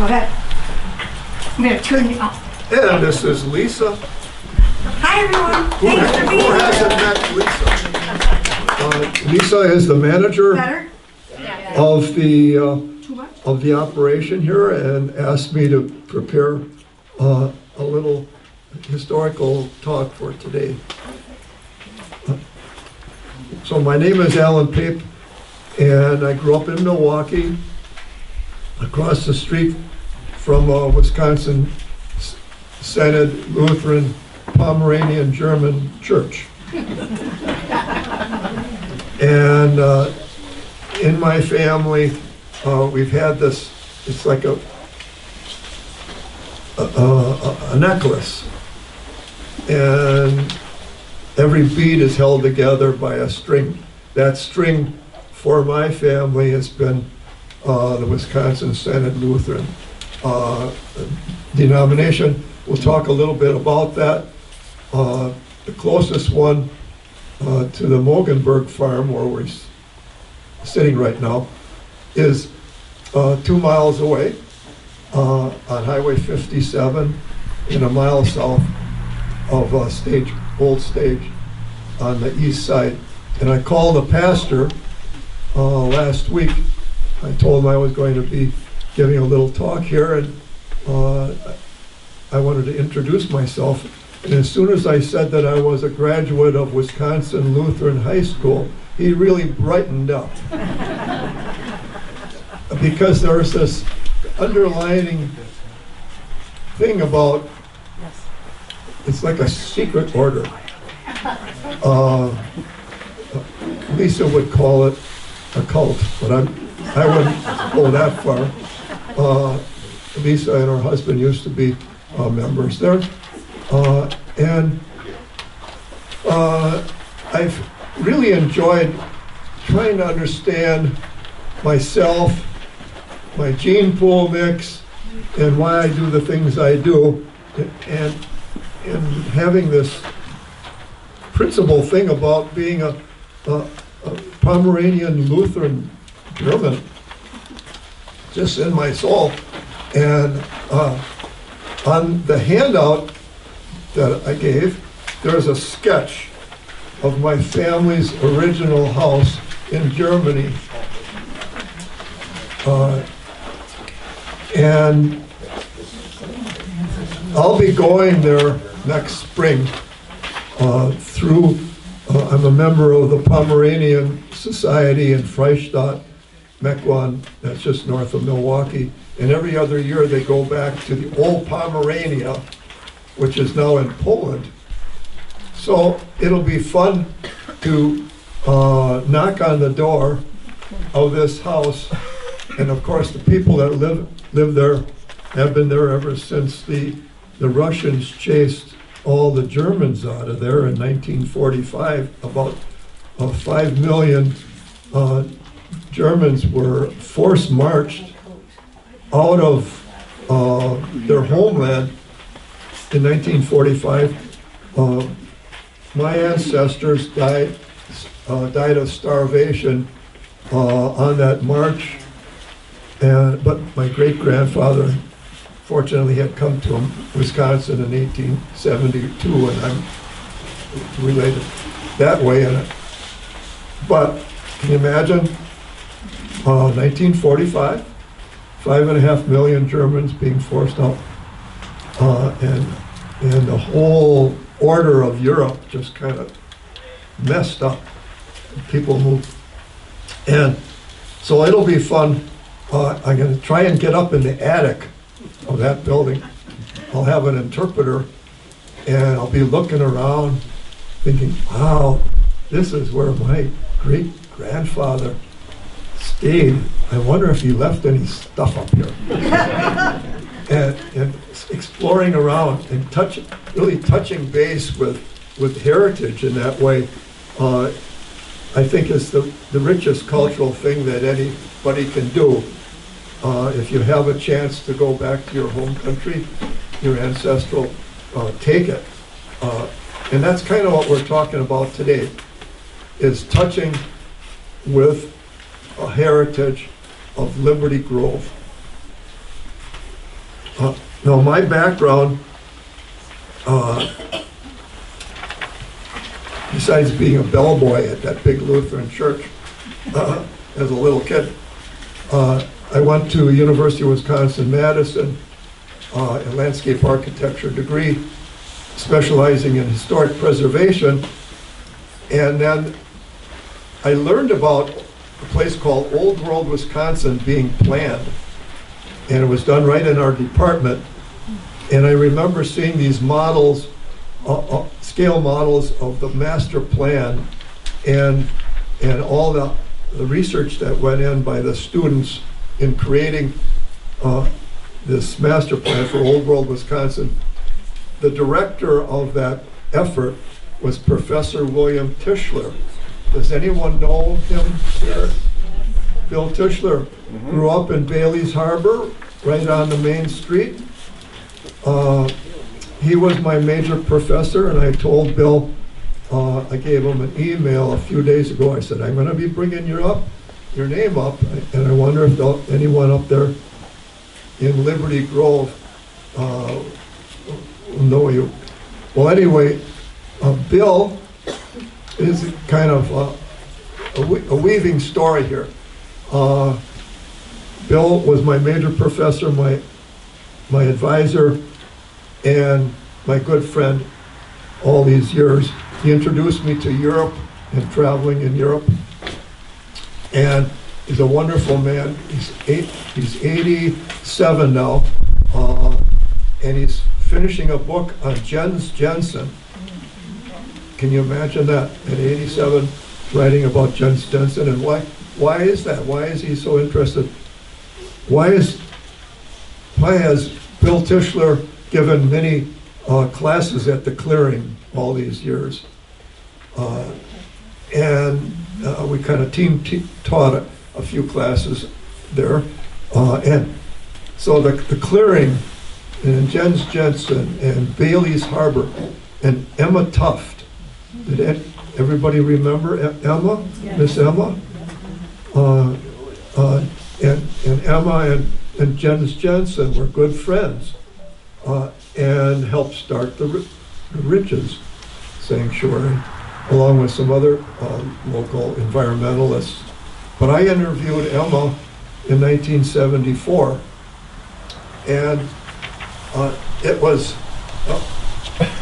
Go ahead. I'm going to turn you up. And this is Lisa. Hi, everyone. Who hasn't met Lisa? Lisa is the manager Better? of the Too much? of the operation here, and asked me to prepare a little historical talk for today. So my name is Alan Pape, and I grew up in Milwaukee, across the street from Wisconsin Synod Lutheran Pomeranian German Church. And in my family, we've had this, it's like a necklace. And every bead is held together by a string. That string for my family has been the Wisconsin Synod Lutheran denomination. We'll talk a little bit about that. The closest one to the Moegenburg farm, where we're sitting right now, is 2 miles away on Highway 57 and a mile south of Old Stage on the east side. And I called the pastor last week. I told him I was going to be giving a little talk here, and I wanted to introduce myself. And as soon as I said that I was a graduate of Wisconsin Lutheran High School, he really brightened up. Because there's this underlining thing about, it's like a secret order. Lisa would call it a cult, but I wouldn't go that far. Lisa and her husband used to be members there. And I've really enjoyed trying to understand myself, my gene pool mix, and why I do the things I do, and having this principal thing about being a Pomeranian Lutheran German just in my soul. And on the handout that I gave, there's a sketch of my family's original house in Germany. And I'll be going there next spring through, I'm a member of the Pomeranian Society in Freistadt, Mequon, that's just north of Milwaukee. And every other year they go back to the old Pomerania, which is now in Poland. So it'll be fun to knock on the door of this house. And of course the people that live there have been there ever since the Russians chased all the Germans out of there in 1945. About 5 million Germans were force marched out of their homeland in 1945. My ancestors died of starvation on that march, but my great-grandfather fortunately had come to Wisconsin in 1872, and I'm related that way. But can you imagine 1945, 5.5 million Germans being forced out, and the whole order of Europe just kind of messed up. People moved. And so it'll be fun. I'm going to try and get up in the attic of that building. I'll have an interpreter, and I'll be looking around thinking, wow, this is where my great-grandfather stayed. I wonder if he left any stuff up here. and exploring around and really touching base with heritage in that way, I think is the richest cultural thing that anybody can do. If you have a chance to go back to your home country, your ancestral, take it. And that's kind of what we're talking about today, is touching with a heritage of Liberty Grove. Now, my background, besides being a bellboy at that big Lutheran church as a little kid, I went to University of Wisconsin-Madison, a landscape architecture degree, specializing in historic preservation. And then I learned about a place called Old World, Wisconsin being planned. And it was done right in our department. And I remember seeing these models, scale models of the master plan and all the research that went in by the students in creating this master plan for Old World, Wisconsin. The director of that effort was Professor William Tischler. Does anyone know him here? Bill Tischler grew up in Bailey's Harbor, right on the main street. He was my major professor, and I told Bill, I gave him an email a few days ago. I said, I'm going to be bringing your name up, and I wonder if anyone up there in Liberty Grove will know you. Well, anyway, Bill is kind of a weaving story here. Bill was my major professor, my advisor, and my good friend all these years. He introduced me to Europe and traveling in Europe. And he's a wonderful man. He's 87 now, and he's finishing a book on Jens Jensen. Can you imagine that? At 87, writing about Jens Jensen, and why is that? Why is he so interested? Why has Bill Tischler given many classes at the clearing all these years? And we kind of taught a few classes there. And so the clearing and Jens Jensen and Bailey's Harbor and Emma Tuft. Did everybody remember Emma? Yes. Miss Emma? And Emma and Jens Jensen were good friends and helped start the Riches Sanctuary, along with some other local environmentalists. But I interviewed Emma in 1974, and it was,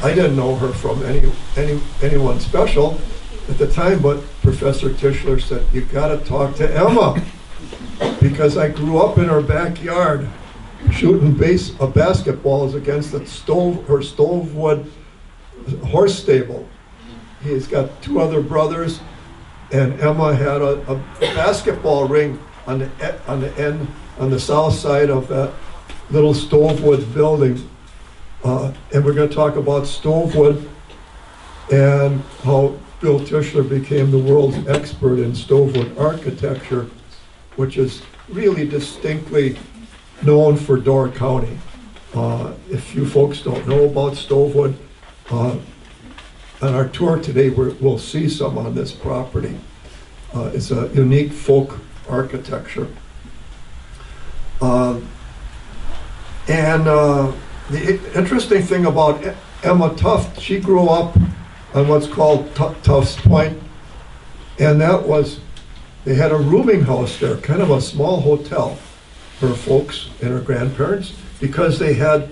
I didn't know her from anyone special at the time, but Professor Tischler said, you gotta talk to Emma, because I grew up in her backyard shooting basketballs against her stovewood horse stable. He's got two other brothers, and Emma had a basketball ring on the south side of that little stovewood building. And we're going to talk about stovewood and how Bill Tischler became the world's expert in stovewood architecture, which is really distinctly known for Door County. If you folks don't know about stovewood, on our tour today we'll see some on this property. It's a unique folk architecture. The interesting thing about Emma Tuft, she grew up on what's called Tufts Point, and that was, they had a rooming house there, kind of a small hotel for her folks and her grandparents, because they had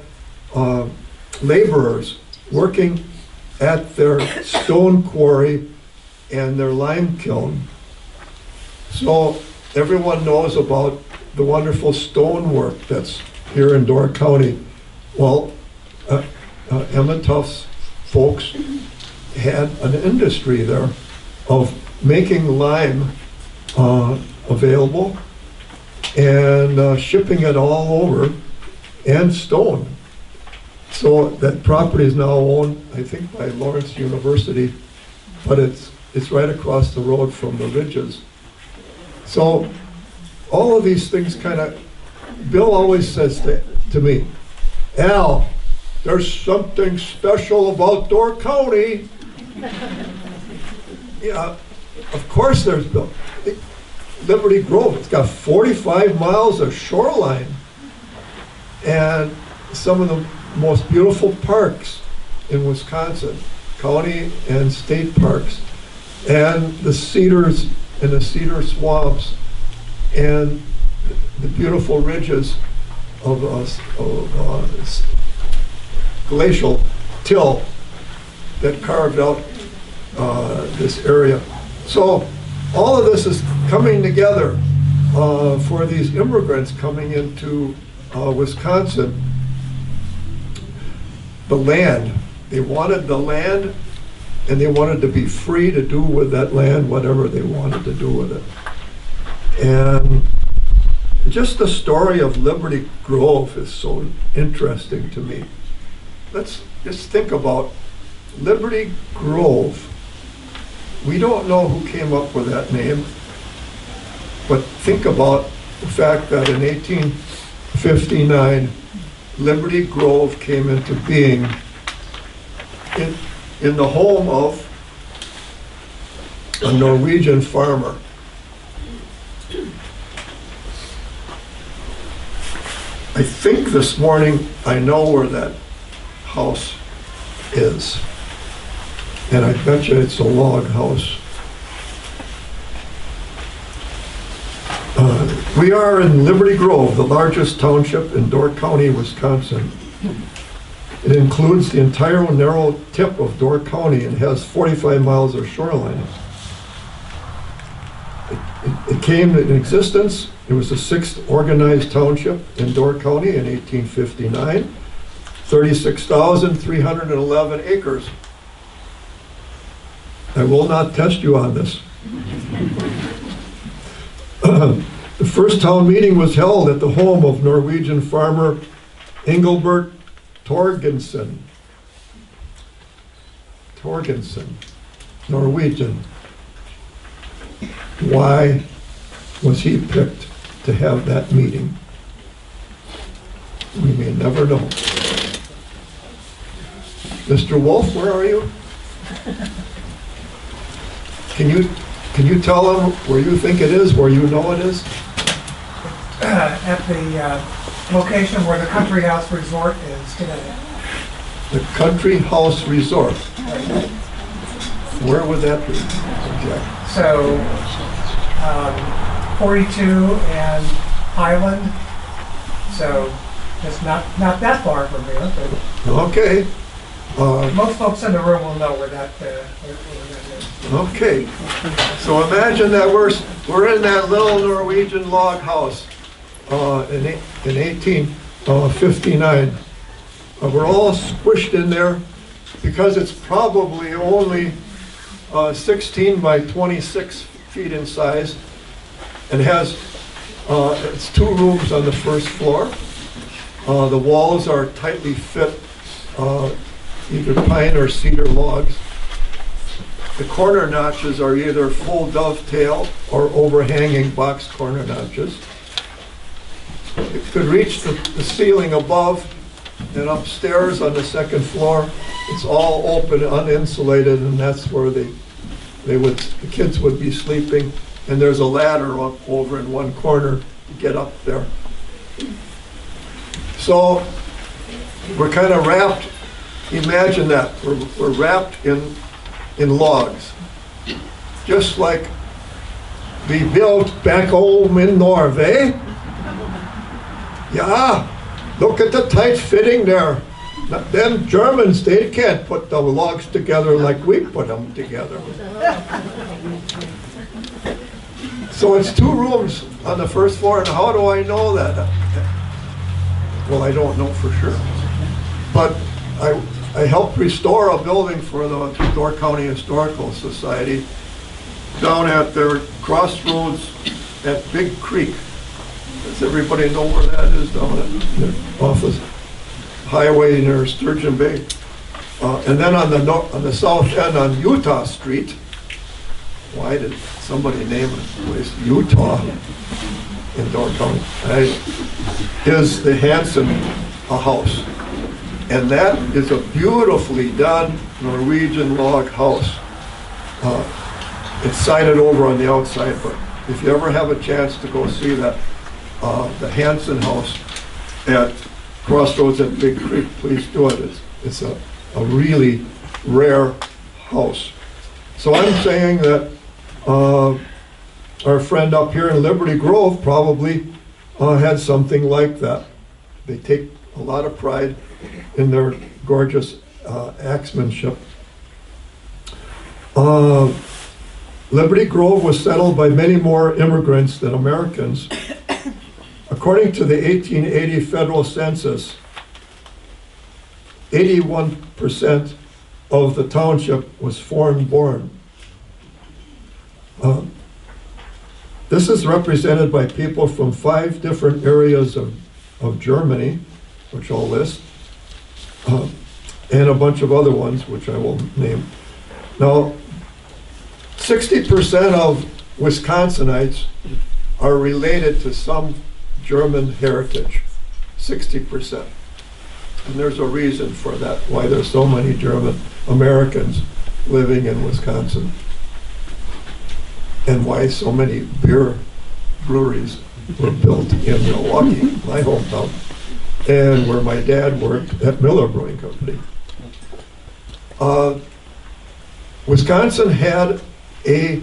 laborers working at their stone quarry and their lime kiln. So everyone knows about the wonderful stonework that's here in Door County. Well, Emma Tuft's folks had an industry there of making lime available and shipping it all over, and stone. So that property is now owned, I think, by Lawrence University, but it's right across the road from the Ridges. So all of these things kind of, Bill always says to me, Al, there's something special about Door County. Yeah, of course there's Bill. Liberty Grove, it's got 45 miles of shoreline. And some of the most beautiful parks in Wisconsin, county and state parks, and the cedars and the cedar swamps, and the beautiful ridges of glacial till that carved out this area. So all of this is coming together for these immigrants coming into Wisconsin. The land, they wanted the land, and they wanted to be free to do with that land whatever they wanted to do with it. And just the story of Liberty Grove is so interesting to me. Let's just think about Liberty Grove. We don't know who came up with that name, but think about the fact that in 1859, Liberty Grove came into being in the home of a Norwegian farmer. I think this morning I know where that house is. And I bet you it's a log house. We are in Liberty Grove, the largest township in Door County, Wisconsin. It includes the entire narrow tip of Door County and has 45 miles of shoreline. It came in existence. It was the sixth organized township in Door County in 1859, 36,311 acres. I will not test you on this. The first town meeting was held at the home of Norwegian farmer Ingwersen Norwegian. Why was he picked to have that meeting? We may never know. Mr. Wolf, where are you? Can you tell them where you think it is, where you know it is? At the location where the Country House Resort is today. The Country House Resort. Where would that be? Okay. So, 42 and Highland. So, it's not that far from here. But Okay. most folks in the room will know where that is. Okay. So imagine that we're in that little Norwegian log house in 1859. We're all squished in there because it's probably only 16 by 26 feet in size, and has it's 2 rooms on the first floor. The walls are tightly fit, either pine or cedar logs. The corner notches are either full dovetail or overhanging box corner notches. It could reach the ceiling above, and upstairs on the second floor, it's all open, uninsulated, and that's where the kids would be sleeping. And there's a ladder up over in one corner to get up there. So we're kind of wrapped. Imagine that we're wrapped in logs, just like we built back home in Norway. Yeah, look at the tight fitting there. Them Germans, they can't put the logs together like we put them together. So it's 2 rooms on the first floor, and how do I know that? Well, I don't know for sure, but I helped restore a building for the Door County Historical Society down at their crossroads at Big Creek. Does everybody know where that is down at their office? Highway near Sturgeon Bay. And then on the south end on Utah Street, why did somebody name a place Utah in Door County? Is the Hansen house. And that is a beautifully done Norwegian log house. It's sided over on the outside, but if you ever have a chance to go see that, the Hansen house at Crossroads at Big Creek, please do it. It's a really rare house. So I'm saying that our friend up here in Liberty Grove probably had something like that. They take a lot of pride in their gorgeous axemanship. Liberty Grove was settled by many more immigrants than Americans. According to the 1880 federal census, 81% of the township was foreign-born. This is represented by people from 5 different areas of Germany, which I'll list, and a bunch of other ones, which I will name. Now, 60% of Wisconsinites are related to some German heritage, 60%. And there's a reason for that, why there's so many German Americans living in Wisconsin, and why so many beer breweries were built in Milwaukee, my hometown, and where my dad worked at Miller Brewing Company. Wisconsin had a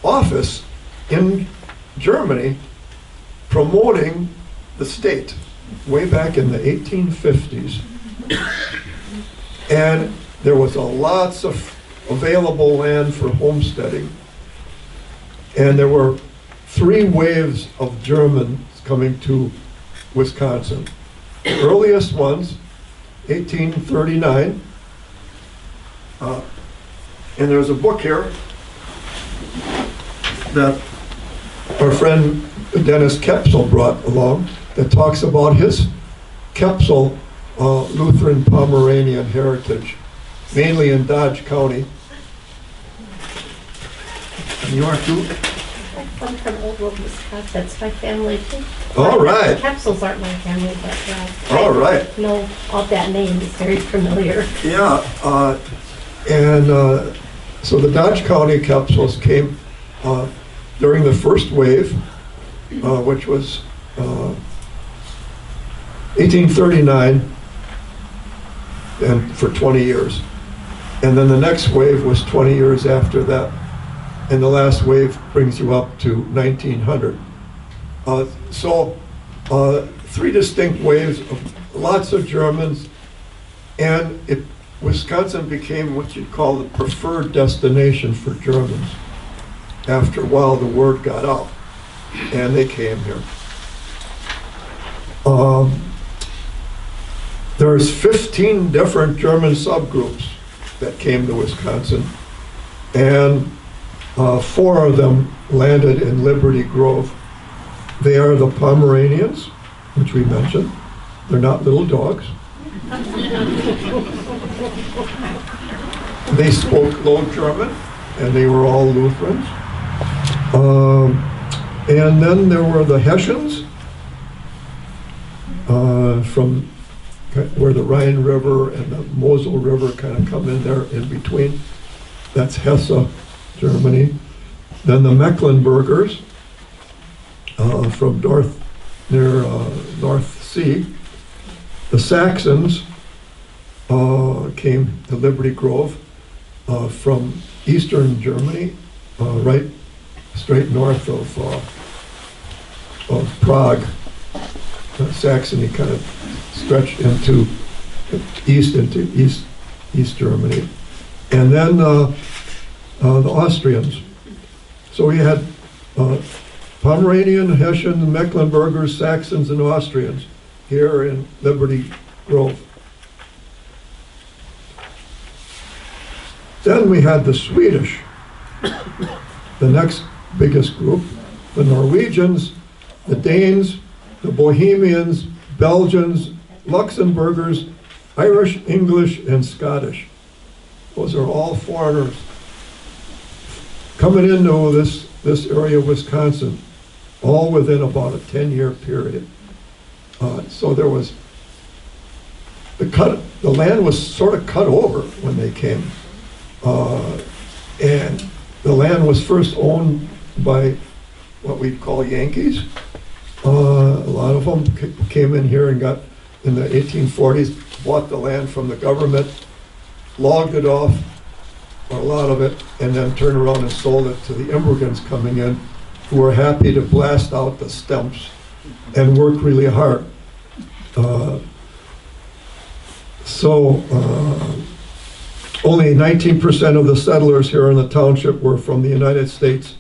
office in Germany promoting the state way back in the 1850s. And there was lots of available land for homesteading. And there were 3 waves of Germans coming to Wisconsin. The earliest ones, 1839. And there's a book here that our friend Dennis Kepsel brought along that talks about his Kepsel Lutheran Pomeranian heritage, mainly in Dodge County. And you are too? I'm from Old World, Wisconsin. That's my family too. All right. Capsules aren't my family, but All right. I know of that name. It's very familiar. Yeah, so the Dodge County Kepsels came during the first wave, which was 1839, and for 20 years. And then the next wave was 20 years after that. And the last wave brings you up to 1900. So 3 distinct waves of lots of Germans, and Wisconsin became what you'd call the preferred destination for Germans. After a while, the word got out, and they came here. There's 15 different German subgroups that came to Wisconsin, and 4 of them landed in Liberty Grove. They are the Pomeranians, which we mentioned. They're not little dogs. They spoke Low German, and they were all Lutherans. And then there were the Hessians, from where the Rhine River and the Mosel River kind of come in there in between. That's Hesse, Germany. Then the Mecklenburgers from near North Sea. The Saxons came to Liberty Grove from eastern Germany, right straight north of Prague. Saxony kind of stretched into East Germany. And then the Austrians. So we had Pomeranian, Hessian, Mecklenburgers, Saxons, and Austrians here in Liberty Grove. Then we had the Swedish, the next biggest group, the Norwegians, the Danes, the Bohemians, Belgians, Luxembourgers, Irish, English, and Scottish. Those are all foreigners coming into this area of Wisconsin, all within about a 10-year period. So there was, the land was sort of cut over when they came. And the land was first owned by what we'd call Yankees. A lot of them came in here and got in the 1840s, bought the land from the government, logged it off, or a lot of it, and then turned around and sold it to the immigrants coming in, who were happy to blast out the stumps and work really hard. Only 19% of the settlers here in the township were from the United States,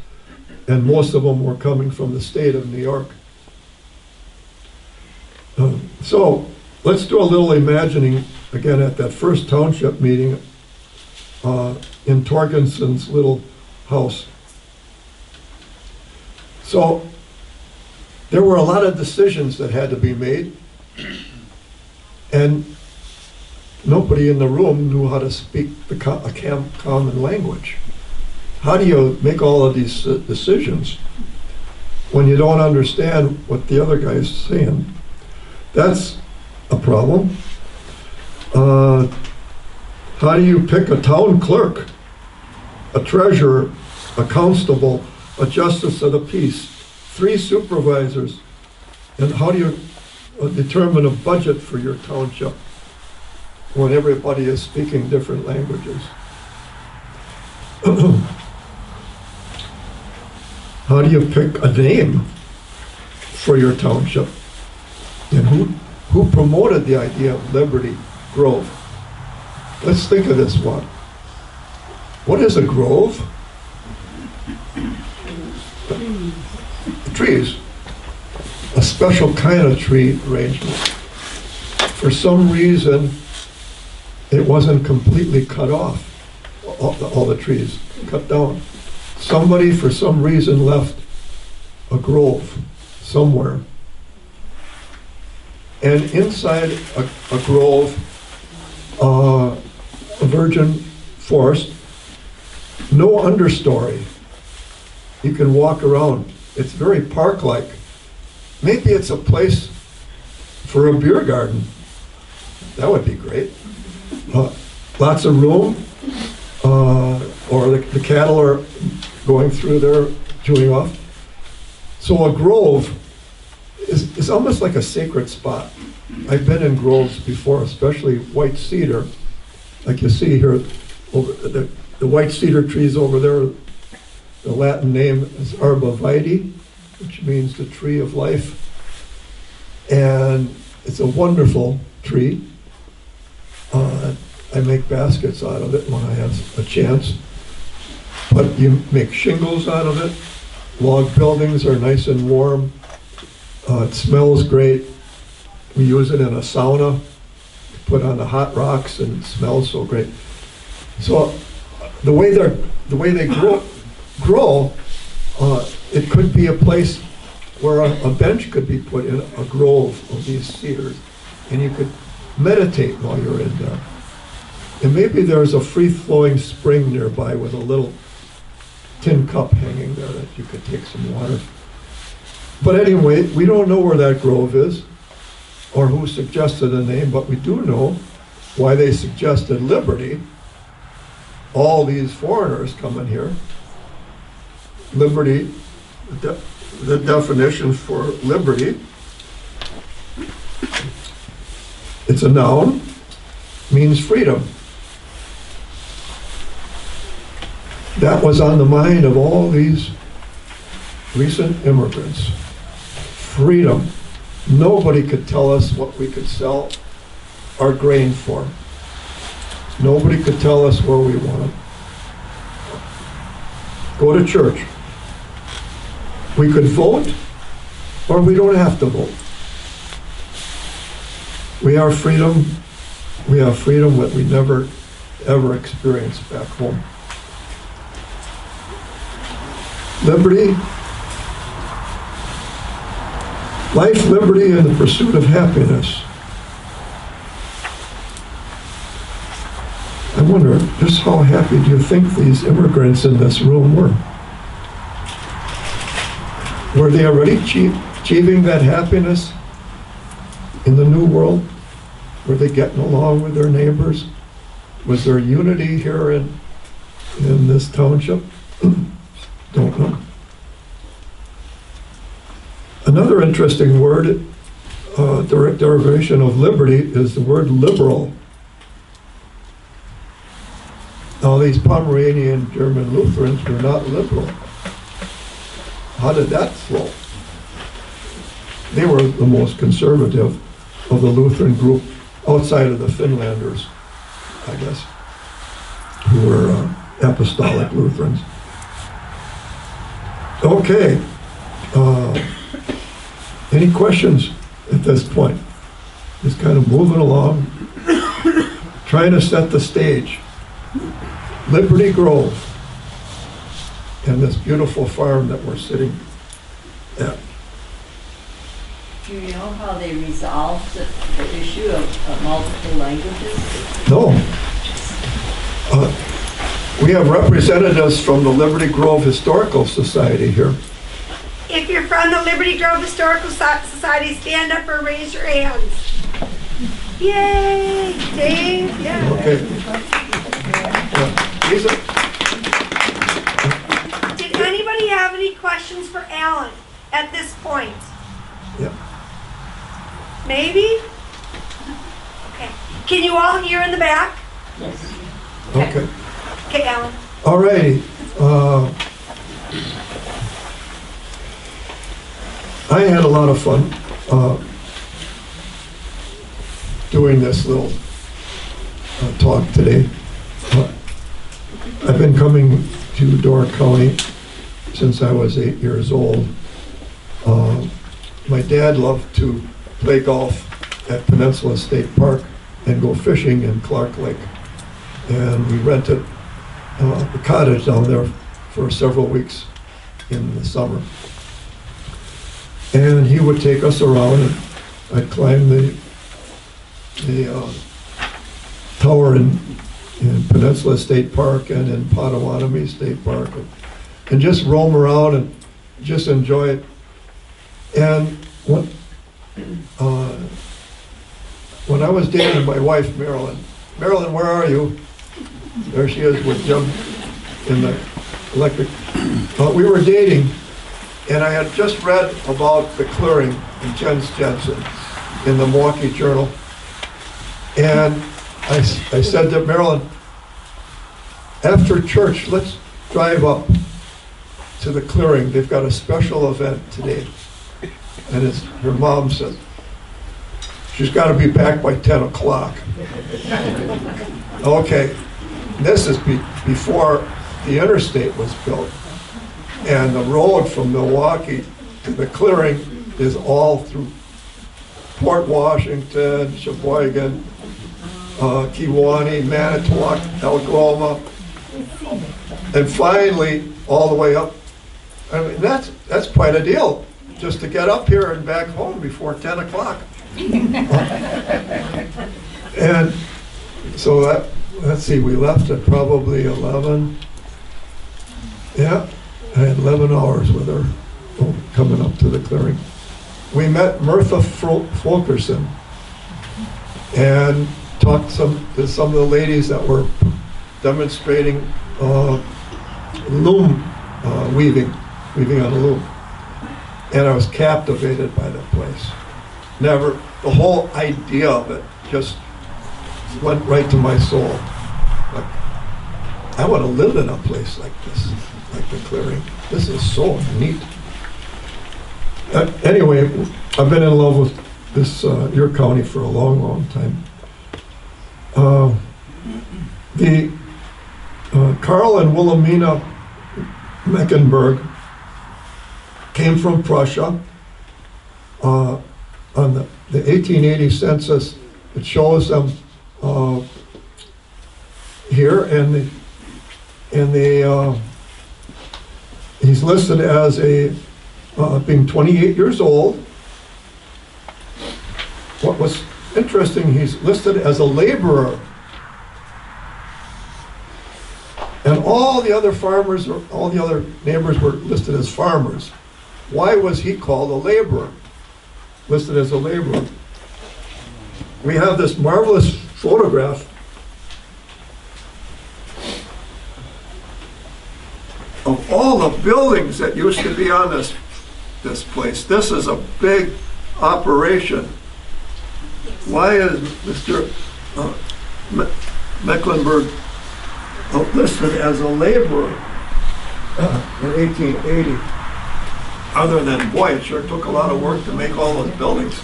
and most of them were coming from the state of New York. So let's do a little imagining again at that first township meeting in Torgensen's little house. So there were a lot of decisions that had to be made, and nobody in the room knew how to speak a common language. How do you make all of these decisions when you don't understand what the other guy is saying? That's a problem. How do you pick a town clerk, a treasurer, a constable, a justice of the peace, 3 supervisors, and how do you determine a budget for your township when everybody is speaking different languages? How do you pick a name for your township? And who promoted the idea of Liberty Grove? Let's think of this one. What is a grove? Trees. A special kind of tree arrangement. For some reason, it wasn't completely cut off, all the trees cut down. Somebody, for some reason, left a grove somewhere. And inside a grove, a virgin forest, no understory. You can walk around. It's very park-like. Maybe it's a place for a beer garden. That would be great. Lots of room, or the cattle are going through there, chewing off. So a grove is almost like a sacred spot. I've been in groves before, especially white cedar. Like you see here, over the white cedar trees over there, the Latin name is Arba Vitae, which means the tree of life. And it's a wonderful tree. I make baskets out of it when I have a chance. But you make shingles out of it. Log buildings are nice and warm. It smells great. We use it in a sauna. Put on the hot rocks and it smells so great. So the way they grow, it could be a place where a bench could be put in a grove of these cedars, and you could meditate while you're in there. And maybe there's a free-flowing spring nearby with a little tin cup hanging there that you could take some water. But anyway, we don't know where that grove is or who suggested the name, but we do know why they suggested Liberty. All these foreigners coming here. Liberty, the definition for liberty, it's a noun, means freedom. That was on the mind of all these recent immigrants. Freedom. Nobody could tell us what we could sell our grain for. Nobody could tell us where we want to go to church. We could vote, or we don't have to vote. We have freedom that we never, ever experienced back home. Liberty, life, liberty, and the pursuit of happiness. I wonder, just how happy do you think these immigrants in this room were? Were they already achieving that happiness in the new world? Were they getting along with their neighbors? Was there unity here in this township? Don't know. Another interesting word direct derivation of liberty is the word liberal. Now, these Pomeranian German Lutherans were not liberal. How did that flow? They were the most conservative of the Lutheran group outside of the Finlanders, I guess, who were apostolic Lutherans. Okay. Any questions at this point? Just kind of moving along, trying to set the stage. Liberty Grove and this beautiful farm that we're sitting at. Do you know how they resolved the issue of multiple languages? No. We have representatives from the Liberty Grove Historical Society here. If you're from the Liberty Grove Historical Society, stand up or raise your hands. Yay! Dave, yeah. Okay. Lisa? Did anybody have any questions for Alan at this point? Yeah. Maybe? Okay. Can you all hear in the back? Yes. Okay. Okay, Alan. All righty. I had a lot of fun doing this little talk today. I've been coming to Door County since I was 8 years old. My dad loved to play golf at Peninsula State Park and go fishing in Clark Lake. And we rented a cottage down there for several weeks in the summer. And he would take us around, and I'd climb the tower in Peninsula State Park and in Potawatomi State Park, and just roam around and just enjoy it. And when I was dating my wife, Marilyn, where are you? There she is with Jim in the electric. We were dating, and I had just read about the clearing in Jens Jensen in the Milwaukee Journal. And I said to Marilyn, after church, let's drive up to the clearing. They've got a special event today. And her mom said, she's got to be back by 10 o'clock. Okay, this is before the interstate was built. And the road from Milwaukee to the clearing is all through Port Washington, Sheboygan, Kewaunee, Manitowoc, Algoma, and finally all the way up. I mean, that's quite a deal, just to get up here and back home before 10 o'clock. And so let's see, we left at probably 11. Yeah, I had 11 hours with her coming up to the clearing. We met Martha Fulkerson and talked to some of the ladies that were demonstrating loom weaving on a loom. And I was captivated by the place. The whole idea of it just went right to my soul. Like, I want to live in a place like this, like the clearing. This is so neat. Anyway, I've been in love with this your county for a long, long time. Karl and Wilhelmina Moegenburg came from Prussia. On the 1880 census, it shows them here, and he's listed as being 28 years old. What was interesting, he's listed as a laborer. And all the other farmers, or all the other neighbors were listed as farmers. Why was he called a laborer? Listed as a laborer. We have this marvelous photograph of all the buildings that used to be on this place. This is a big operation. why is Mr. Mecklenburg listed as a laborer in 1880? Other than, boy, it sure took a lot of work to make all those buildings,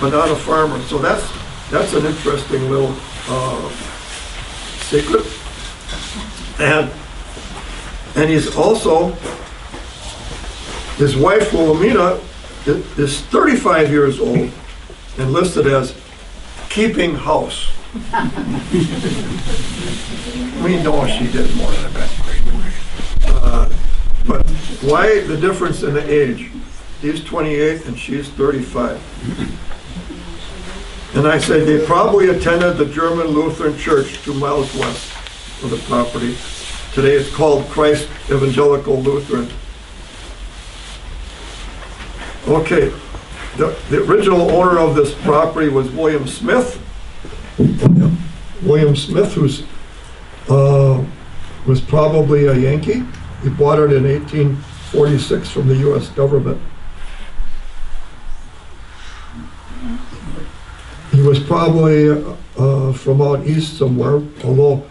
but not a farmer. So that's an interesting little secret. And he's also, his wife Wilhelmina is 35 years old and listed as keeping house. We know she did more than that. But why the difference in the age? He's 28 and she's 35. And I said they probably attended the German Lutheran church 2 miles west of the property. Today it's called Christ Evangelical Lutheran. Okay, the original owner of this property was William Smith. William Smith, who's was probably a Yankee. He bought it in 1846 from the U.S. government. He was probably from out east somewhere, although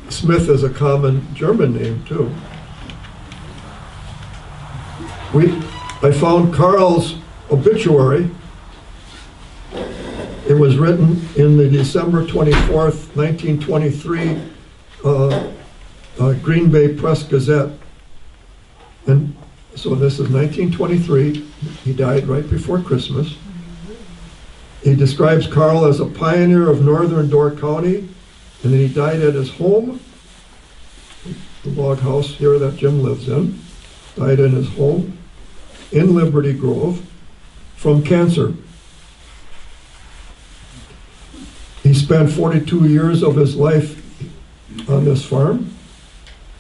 Smith is a common German name too. I found Carl's obituary. It was written in the December 24th, 1923 Green Bay Press Gazette. And so this is 1923. He died right before Christmas. He describes Carl as a pioneer of northern Door County, and then he died at his home, the log house here that Jim lives in, died in his home in Liberty Grove from cancer. He spent 42 years of his life on this farm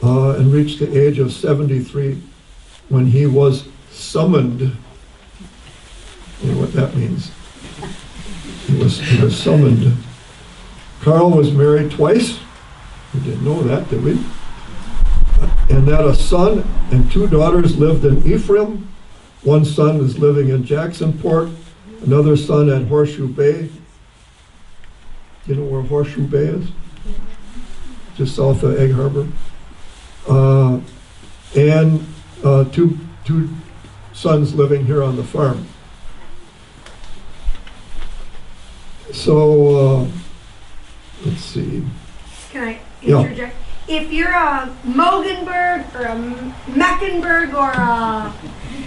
and reached the age of 73 when he was summoned. You know what that means? He was summoned. Carl was married twice. We didn't know that, did we? And that a son and 2 daughters lived in Ephraim. One son is living in Jacksonport. Another son at Horseshoe Bay. You know where Horseshoe Bay is? Just south of Egg Harbor. And two sons living here on the farm. So, let's see. Can I interject? Yeah. If you're a Moegenburg or a Mecklenburg or a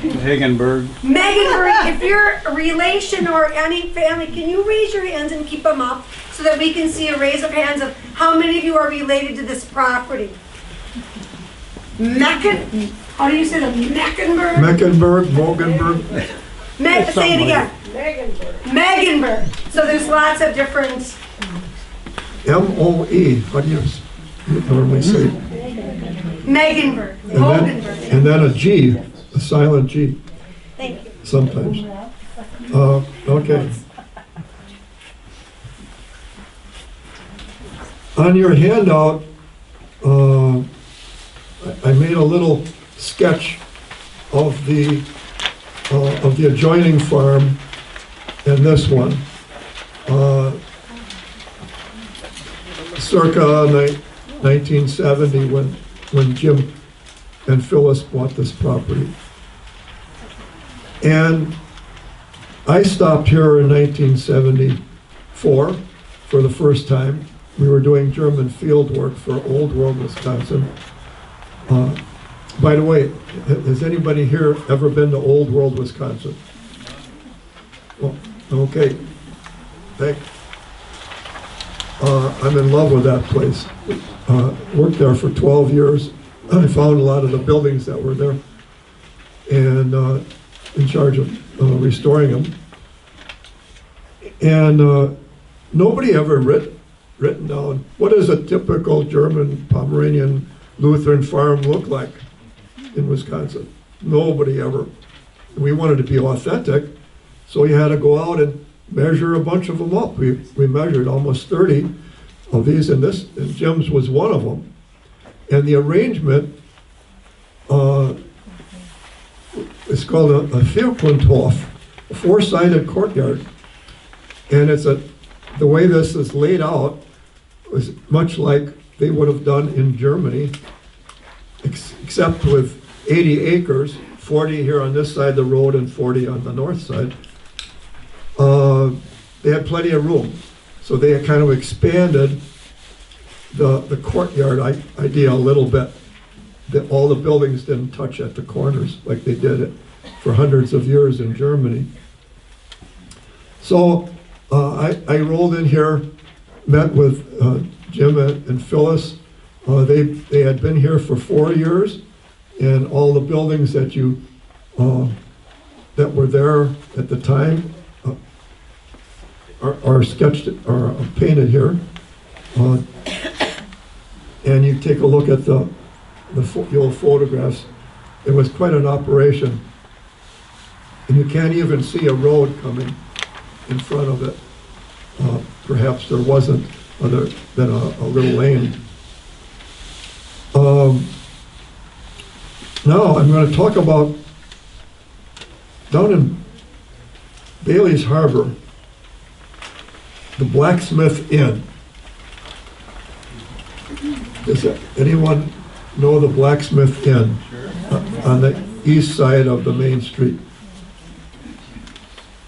Moegenburg, if you're a relation or any family, can you raise your hands and keep them up so that we can see a raise of hands of how many of you are related to this property? How do you say that? Mecklenburg? Mecklenburg, Moegenburg. Say it again. Moegenburg. So there's lots of different. M-O-E. How do you normally say it? Moegenburg. And then a G, a silent G. Thank you. Sometimes. Okay. On your handout, I made a little sketch of the adjoining farm and this one, circa 1970 when Jim and Phyllis bought this property. And I stopped here in 1974 for the first time. We were doing German field work for Old World, Wisconsin. By the way, has anybody here ever been to Old World, Wisconsin? Well, okay. I'm in love with that place. Worked there for 12 years. I found a lot of the buildings that were there and in charge of restoring them. And nobody ever written down, what does a typical German Pomeranian Lutheran farm look like in Wisconsin? Nobody ever. We wanted to be authentic, so we had to go out and measure a bunch of them up. We measured almost 30 of these, and Jim's was one of them. And the arrangement is called a Vierkanthof, a 4-sided courtyard. And the way this is laid out was much like they would have done in Germany, except with 80 acres, 40 here on this side of the road and 40 on the north side. They had plenty of room. So they had kind of expanded the courtyard idea a little bit. All the buildings didn't touch at the corners like they did it for hundreds of years in Germany. So I rolled in here, met with Jim and Phyllis. They had been here for 4 years, and all the buildings that that were there at the time are sketched, are painted here. And you take a look at the old photographs. It was quite an operation, and you can't even see a road coming in front of it. Perhaps there wasn't, other than a little lane. Now I'm going to talk about down in Bailey's Harbor, the Blacksmith Inn. Does anyone know the Blacksmith Inn? On the east side of the main street?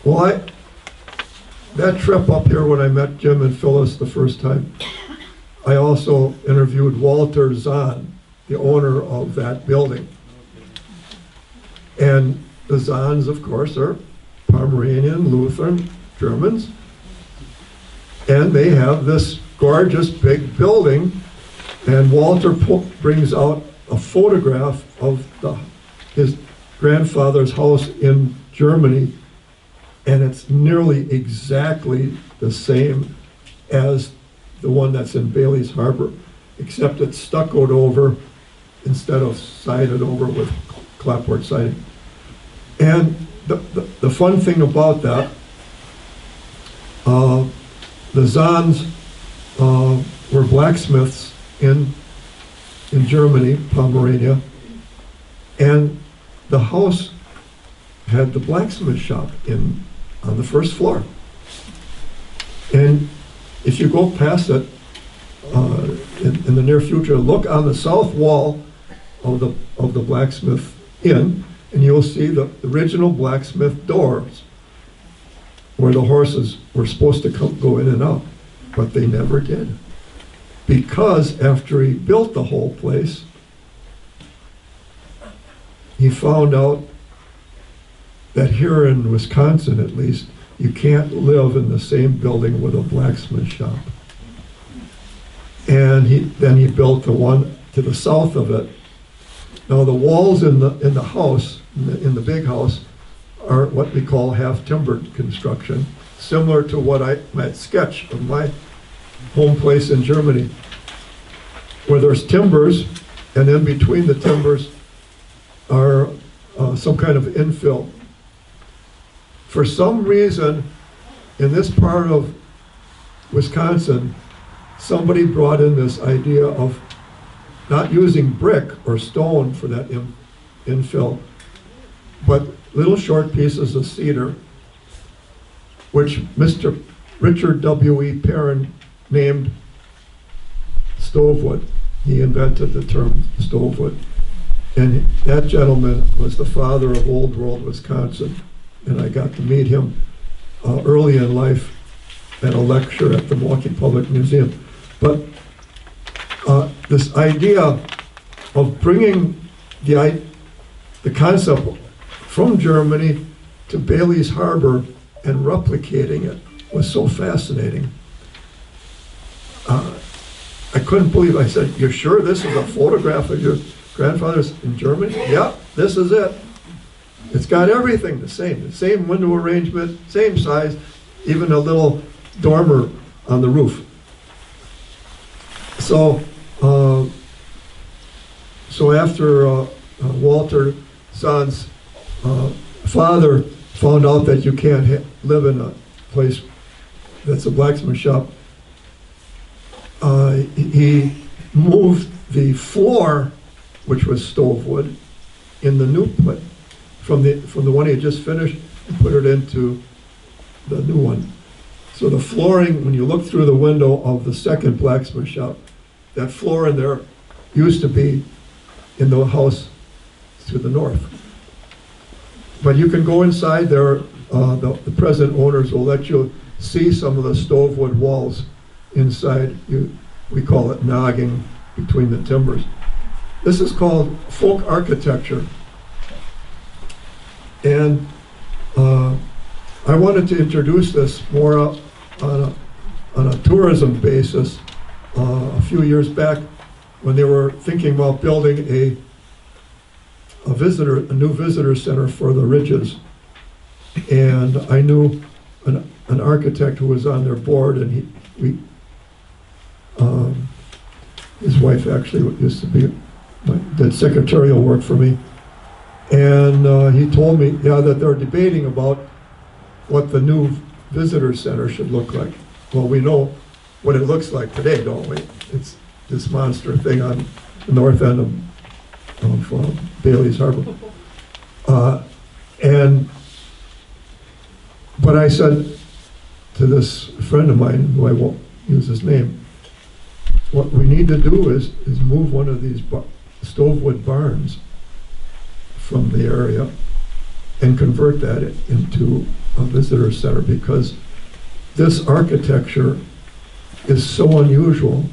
Well, that trip up here when I met Jim and Phyllis the first time, I also interviewed Walter Zahn, the owner of that building. And the Zahns, of course, are Pomeranian Lutheran Germans. And they have this gorgeous big building. And Walter brings out a photograph of his grandfather's house in Germany, and it's nearly exactly the same as the one that's in Bailey's Harbor, except it's stuccoed over instead of sided over with clapboard siding. And the fun thing about that, the Zahns were blacksmiths in Germany, Pomerania, and the house had the blacksmith shop on the first floor. And if you go past it in the near future, look on the south wall of the blacksmith inn, and you'll see the original blacksmith doors where the horses were supposed to go in and out, but they never did. Because after he built the whole place, he found out that here in Wisconsin, at least, you can't live in the same building with a blacksmith shop. And then he built the one to the south of it. Now the walls in the house, in the big house, are what we call half-timbered construction, similar to what I might sketch of my home place in Germany, where there's timbers, and then between the timbers are some kind of infill. For some reason, in this part of Wisconsin, somebody brought in this idea of not using brick or stone for that infill, but little short pieces of cedar, which Mr. Richard W.E. Perrin named stovewood. He invented the term stovewood. And that gentleman was the father of Old World Wisconsin. And I got to meet him early in life at a lecture at the Milwaukee Public Museum. But this idea of bringing the concept from Germany to Bailey's Harbor and replicating it was so fascinating. I couldn't believe. I said, "You're sure this is a photograph of your grandfather's in Germany?" "Yeah, this is it. It's got everything the same window arrangement, same size, even a little dormer on the roof." So, after Walter Zahn's father found out that you can't live in a place that's a blacksmith shop, he moved the floor, which was stovewood, in the new place, from the one he had just finished, and put it into the new one. So the flooring, when you look through the window of the second blacksmith shop, that floor in there used to be in the house to the north. But you can go inside there, the present owners will let you see some of the stove wood walls inside. We call it nogging between the timbers. This is called folk architecture. And I wanted to introduce this more on a tourism basis a few years back when they were thinking about building a new visitor center for the Ridges. And I knew an architect who was on their board, and his wife actually used to be, did secretarial work for me. And he told me, yeah, that they're debating about what the new visitor center should look like. Well, we know what it looks like today, don't we? It's this monster thing on the north end of Bailey's Harbor. But I said to this friend of mine, who I won't use his name, what we need to do is move one of these stove wood barns from the area and convert that into a visitor center, because this architecture is so unusual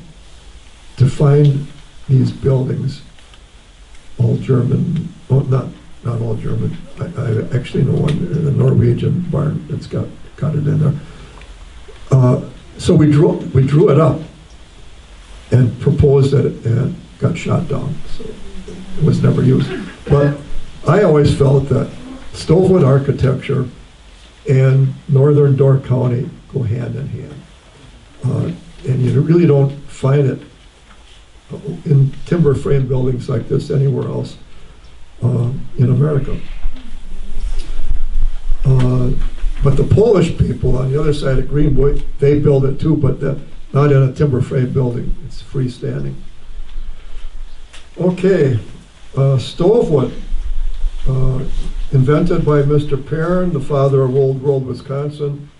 to find these buildings, all German, well, not all German. I actually know one in the Norwegian barn that's got it in there. So we drew it up and proposed it, and got shot down. So it was never used. But I always felt that stove wood architecture and northern Door County go hand in hand. And you really don't find it in timber frame buildings like this anywhere else in America. But the Polish people on the other side of Greenwood, they build it too, but not in a timber frame building. It's freestanding. Okay, stove wood. Invented by Mr. Perrin, the father of Old World, Wisconsin.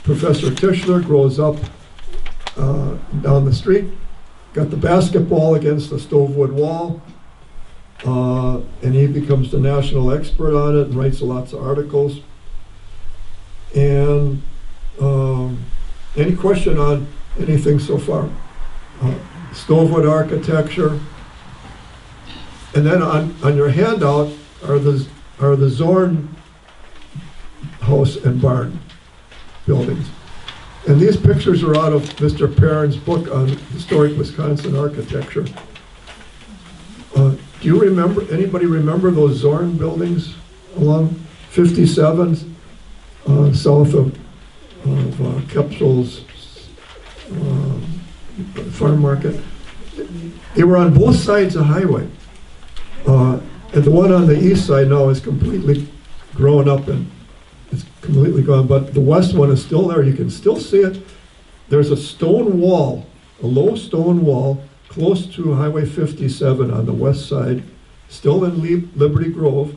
Professor Tischler grows up down the street, got the basketball against the stove wood wall, and he becomes the national expert on it and writes lots of articles. And any question on anything so far? Stove wood architecture. And then on your handout are the Zorn house and barn buildings. And these pictures are out of Mr. Perrin's book on historic Wisconsin architecture. Do you remember, anybody remember those Zorn buildings along 57 south of Kepsel's farm market? They were on both sides of the highway. And the one on the east side now is completely grown up and it's completely gone, but the west one is still there. You can still see it. There's a stone wall, a low stone wall, close to Highway 57 on the west side, still in Liberty Grove,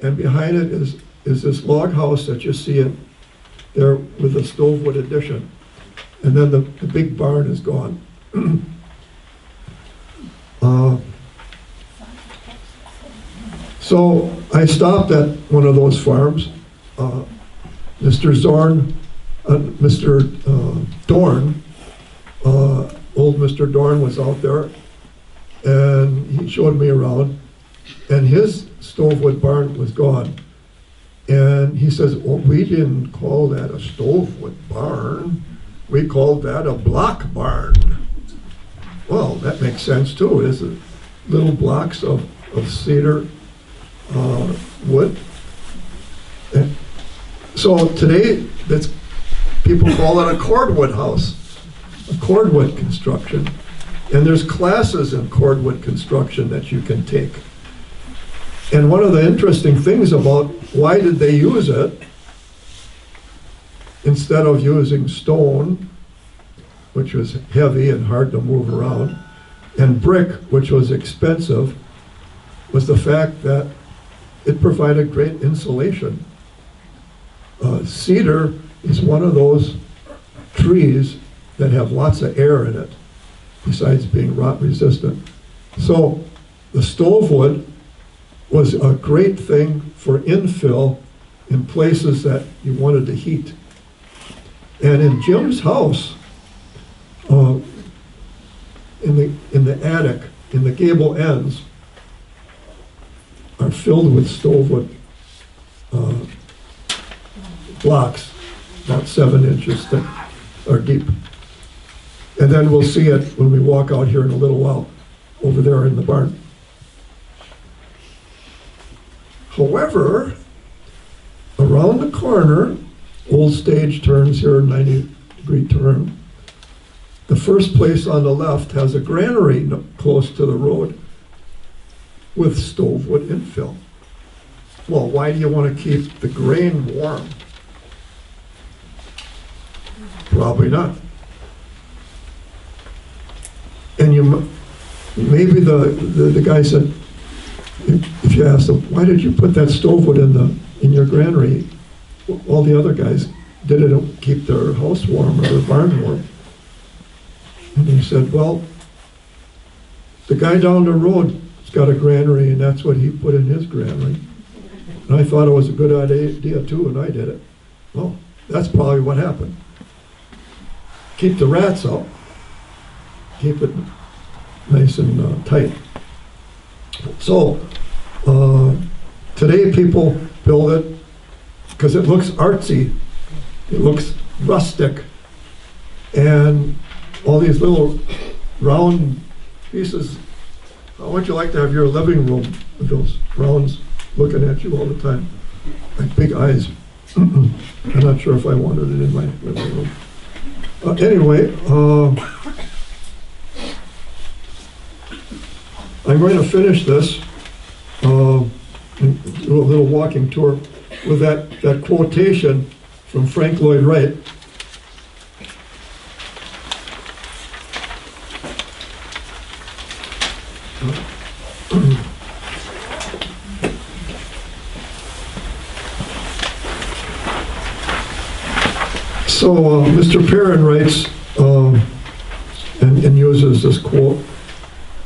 and behind it is this log house that you see it there with a stove wood addition. And then the big barn is gone. So I stopped at one of those farms. Mr. Dorn, old Mr. Dorn was out there, and he showed me around, and his stove wood barn was gone. And he says, well, we didn't call that a stove wood barn. We called that a block barn. Well, that makes sense too. It's little blocks of cedar wood. And so today, people call it a cordwood house, a cordwood construction. And there's classes in cordwood construction that you can take. And one of the interesting things about why did they use it instead of using stone, which was heavy and hard to move around, and brick, which was expensive, was the fact that it provided great insulation. Cedar is one of those trees that have lots of air in it, besides being rot resistant. So the stove wood was a great thing for infill in places that you wanted to heat. And in Jim's house, in the attic, in the gable ends, are filled with stove wood blocks, about 7 inches thick or deep. And then we'll see it when we walk out here in a little while, over there in the barn. However, around the corner, old stage turns here, 90-degree turn. The first place on the left has a granary close to the road with stove wood infill. Well, why do you want to keep the grain warm? Probably not. And maybe the guy said, if you asked him, why did you put that stove wood in your granary? All the other guys did it to keep their house warm or their barn warm. And he said, well, the guy down the road's got a granary, and that's what he put in his granary. And I thought it was a good idea too, and I did it. Well, that's probably what happened. Keep the rats out. Keep it nice and tight. So, today people build it because it looks artsy, it looks rustic, and all these little round pieces. How would you like to have your living room with those rounds looking at you all the time? Like big eyes. I'm not sure if I wanted it in my living room. Anyway, I'm going to finish this and do a little walking tour with that quotation from Frank Lloyd Wright. So Mr. Perrin writes and uses this quote.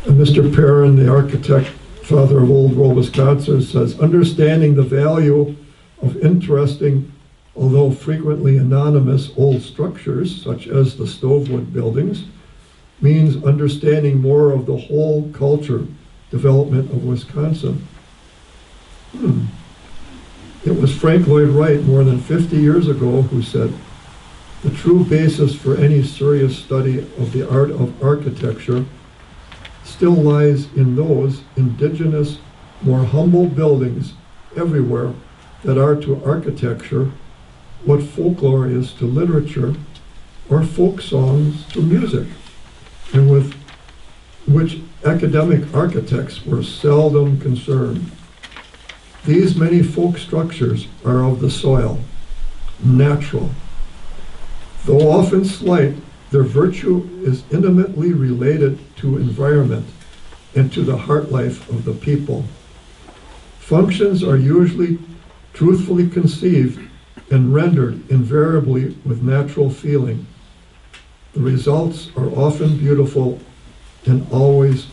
And Mr. Perrin, the architect, father of Old World Wisconsin, says, understanding the value of interesting, although frequently anonymous, old structures, such as the stovewood buildings, means understanding more of the whole culture development of Wisconsin. It was Frank Lloyd Wright more than 50 years ago who said, the true basis for any serious study of the art of architecture still lies in those indigenous, more humble buildings everywhere that are to architecture what folklore is to literature or folk songs to music, and with which academic architects were seldom concerned. These many folk structures are of the soil, natural. Though often slight, their virtue is intimately related to environment and to the heart life of the people. Functions are usually truthfully conceived and rendered invariably with natural feeling. The results are often beautiful and always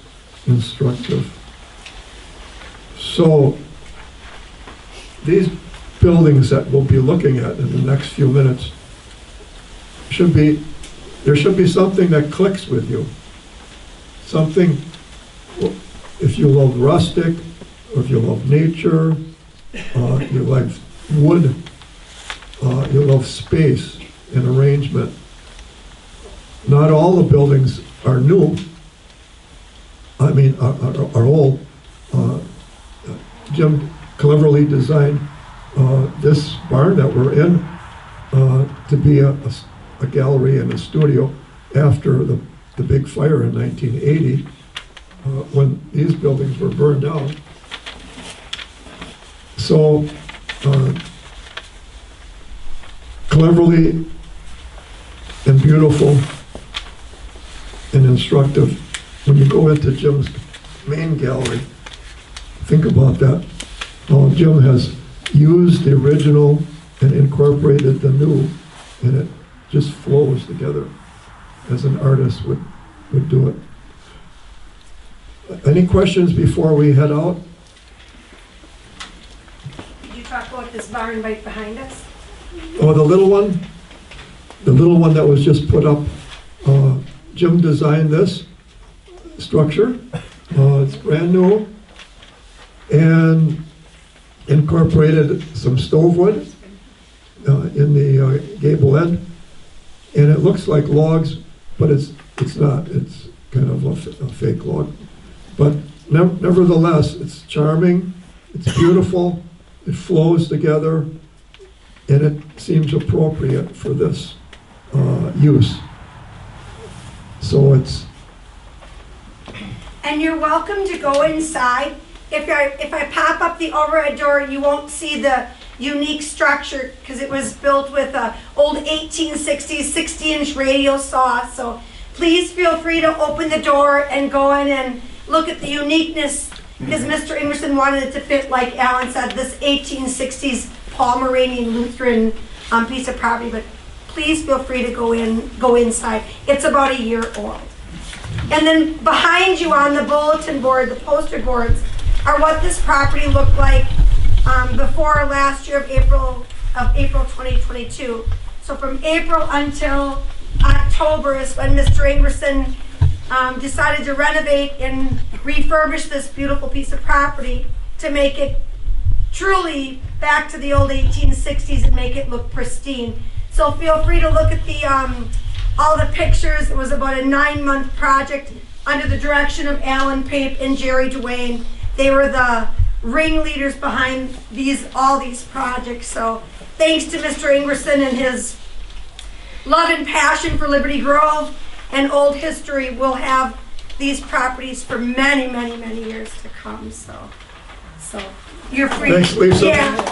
instructive. So, these buildings that we'll be looking at in the next few minutes there should be something that clicks with you. Something, if you love rustic, or if you love nature, you like wood, you love space and arrangement. Not all the buildings are new. I mean, are old. Jim cleverly designed this barn that we're in to be a gallery and a studio after the big fire in 1980 when these buildings were burned down. So cleverly and beautiful and instructive. When you go into Jim's main gallery, think about that. Jim has used the original and incorporated the new and it just flows together as an artist would do it. Any questions before we head out? Did you talk about this barn right behind us? Oh, the little one? The little one that was just put up, Jim designed this structure. It's brand new and incorporated some stove wood in the gable end. And it looks like logs, but it's not. It's kind of a fake log. But nevertheless, it's charming, it's beautiful, it flows together, and it seems appropriate for this use. So it's... And you're welcome to go inside. If I pop up the overhead door, you won't see the unique structure because it was built with a old 1860s 60-inch radial saw. So please feel free to open the door and go in and look at the uniqueness, because Mr. Ingwersen wanted it to fit, like Alan said, this 1860s Pomeranian Lutheran piece of property. But please feel free to go inside. It's about a year old. And then behind you on the bulletin board, the poster boards, are what this property looked like before last year of April 2022. So from April until October is when Mr. Ingwersen decided to renovate and refurbish this beautiful piece of property to make it truly back to the old 1860s and make it look pristine. So feel free to look at the all the pictures. It was about a 9-month project under the direction of Alan Pape and Jerry Duane. They were the ringleaders behind all these projects. So thanks to Mr. Ingwersen and his love and passion for Liberty Grove and old history, we'll have these properties for many, many, many years to come. So you're free. Thanks, Lisa. Yeah.